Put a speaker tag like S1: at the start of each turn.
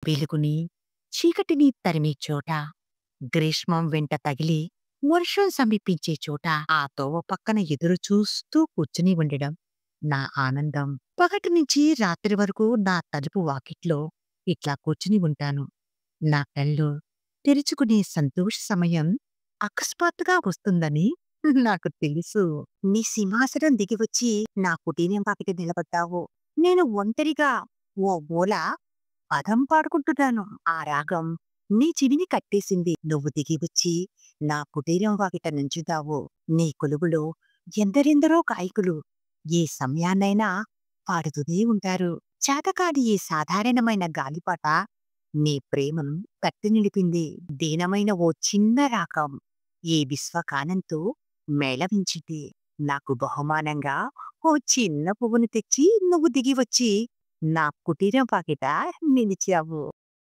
S1: వెలుగుని, చీకటిని తరిమే చోట, గ్రీష్మం వెంట తగిలి వర్షం సమీపించే చోట ఆ తోవ పక్కన ఎదురు చూస్తూ కూర్చుని ఉండడం నా ఆనందం. పగటి నుంచి రాత్రి వరకు నా తలుపు వాకిట్లో ఇట్లా కూర్చుని ఉంటాను. నా కళ్ళు తెరుచుకునే సంతోష సమయం అకస్మాత్తుగా వస్తుందని నాకు తెలుసు. నీ సింహాసనం దిగివచ్చి నా కుటీరం పక్కన నిలబడ్డావు. నేను ఒంటరిగా ఓ మూల పదం పాడుకుంటున్నాను. ఆ రాగం నీ చెవిని కట్టేసింది. నువ్వు దిగివచ్చి నా కుటీరం వాకిట నుంచుతావు. నీ కొలువులో ఎందరెందరో గాయకులు ఏ సమయాన్నైనా పాడుతూనే ఉంటారు. చేతకాని ఈ సాధారణమైన గాలిపాట నీ ప్రేమను కట్టి నిలిపింది. దీనమైన ఓ చిన్న రాగం ఈ విశ్వకానంతో మేళవించింది. నాకు బహుమానంగా ఓ చిన్న పువ్వును తెచ్చి నువ్వు దిగివచ్చి నా కుటీరం పాకిట నిలిచావు.